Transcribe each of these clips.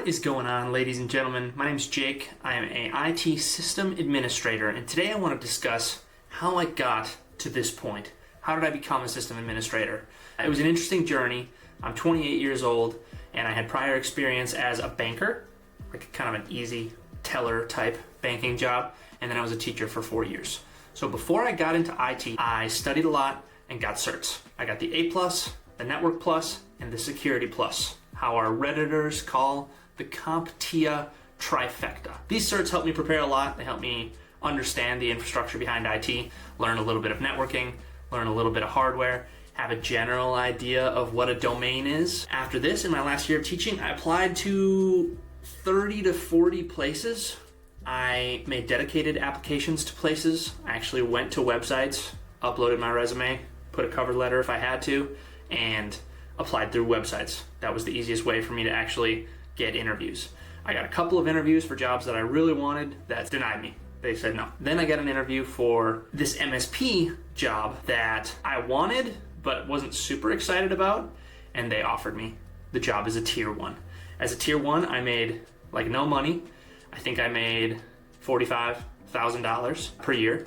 What is going on, ladies and gentlemen? My name is Jake. I am an IT system administrator, and today I want to discuss how I got to this point. How did I become a system administrator? It was an interesting journey. I'm 28 years old, and I had prior experience as a banker, like kind of an easy teller type banking job, and then I was a teacher for 4 years. So before I got into IT, I studied a lot and got certs. I got the A+, the Network Plus, and the Security Plus, how our Redditors call the CompTIA trifecta. These certs help me prepare a lot. They help me understand the infrastructure behind IT, learn a little bit of networking, learn a little bit of hardware, have a general idea of what a domain is. After this, in my last year of teaching, I applied to 30 to 40 places. I made dedicated applications to places. I actually went to websites, uploaded my resume, put a cover letter if I had to, and applied through websites. That was the easiest way for me to actually get interviews. I got a couple of interviews for jobs that I really wanted that denied me. They said no. Then I got an interview for this MSP job that I wanted but wasn't super excited about, and they offered me the job as a tier 1. As a tier 1, I made like no money. I think I made $45,000 per year,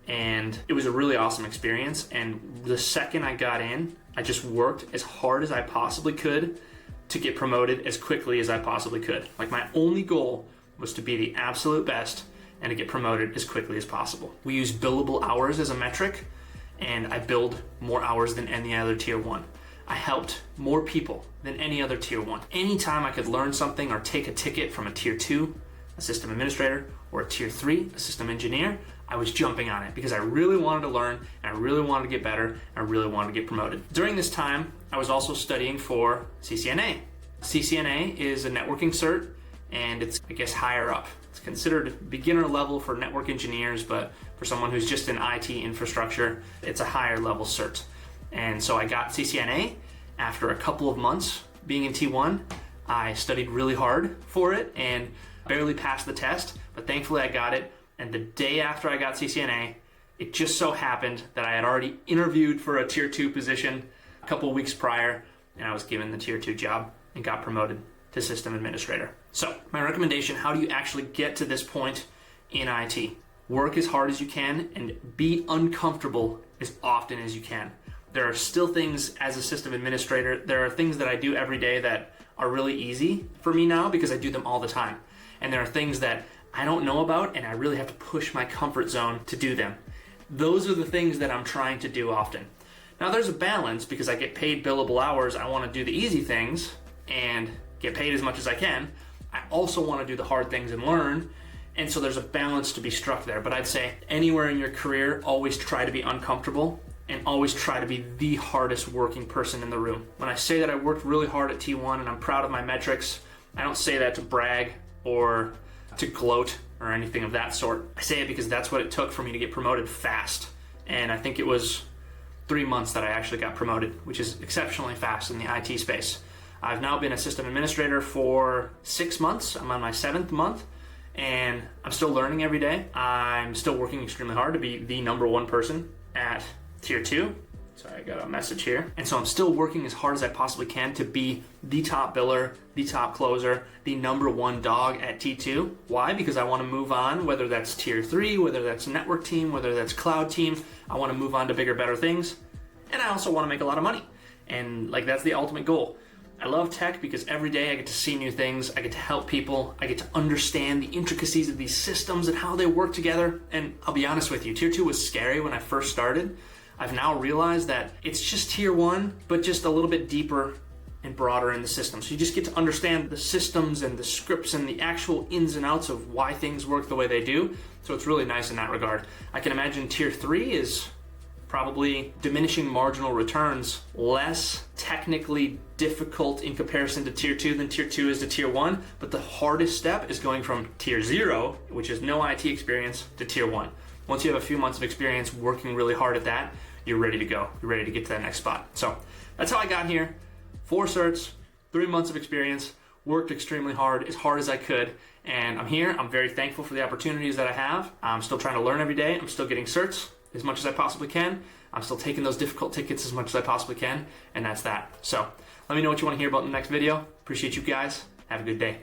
and it was a really awesome experience. And the second I got in, I just worked as hard as I possibly could to get promoted as quickly as I possibly could. Like, my only goal was to be the absolute best and to get promoted as quickly as possible. We use billable hours as a metric, and I billed more hours than any other tier 1. I helped more people than any other tier 1. Anytime I could learn something or take a ticket from a tier 2, a system administrator, or a tier 3, a system engineer, I was jumping on it because I really wanted to learn, and I really wanted to get better, and I really wanted to get promoted. During this time, I was also studying for CCNA. CCNA is a networking cert, and it's, I guess, higher up. It's considered beginner level for network engineers, but for someone who's just in IT infrastructure, it's a higher level cert. And so I got CCNA. After a couple of months being in T1, I studied really hard for it and barely passed the test, but thankfully I got it. And the day after I got CCNA, it just so happened that I had already interviewed for a tier 2 position a couple of weeks prior, and I was given the tier 2 job and got promoted to system administrator. So my recommendation, how do you actually get to this point in IT? Work as hard as you can and be uncomfortable as often as you can. There are still things as a system administrator, there are things that I do every day that are really easy for me now because I do them all the time. And there are things that I don't know about, and I really have to push my comfort zone to do them. Those are the things that I'm trying to do often. Now there's a balance because I get paid billable hours. I want to do the easy things and get paid as much as I can. I also want to do the hard things and learn. And so there's a balance to be struck there. But I'd say anywhere in your career, always try to be uncomfortable and always try to be the hardest working person in the room. When I say that I worked really hard at T1 and I'm proud of my metrics, I don't say that to brag or to gloat or anything of that sort. I say it because that's what it took for me to get promoted fast. And I think it was 3 months that I actually got promoted, which is exceptionally fast in the IT space. I've now been a system administrator for 6 months. I'm on my 7th month, and I'm still learning every day. I'm still working extremely hard to be the number 1 person at tier 2. Sorry, I got a message here. And so I'm still working as hard as I possibly can to be the top biller, the top closer, the number 1 dog at T2. Why? Because I want to move on, whether that's tier 3, whether that's network team, whether that's cloud team. I want to move on to bigger, better things. And I also want to make a lot of money. And like, that's the ultimate goal. I love tech because every day I get to see new things. I get to help people. I get to understand the intricacies of these systems and how they work together. And I'll be honest with you, tier 2 was scary when I first started. I've now realized that it's just tier 1, but just a little bit deeper and broader in the system. So you just get to understand the systems and the scripts and the actual ins and outs of why things work the way they do. So it's really nice in that regard. I can imagine tier 3 is probably diminishing marginal returns, less technically difficult in comparison to tier 2 than tier 2 is to tier 1. But the hardest step is going from tier 0, which is no IT experience, to tier 1. Once you have a few months of experience working really hard at that, you're ready to go. You're ready to get to that next spot. So that's how I got here. 4 certs, 3 months of experience, worked extremely hard as I could, and I'm here. I'm very thankful for the opportunities that I have. I'm still trying to learn every day. I'm still getting certs as much as I possibly can. I'm still taking those difficult tickets as much as I possibly can, and that's that. So let me know what you want to hear about in the next video. Appreciate you guys. Have a good day.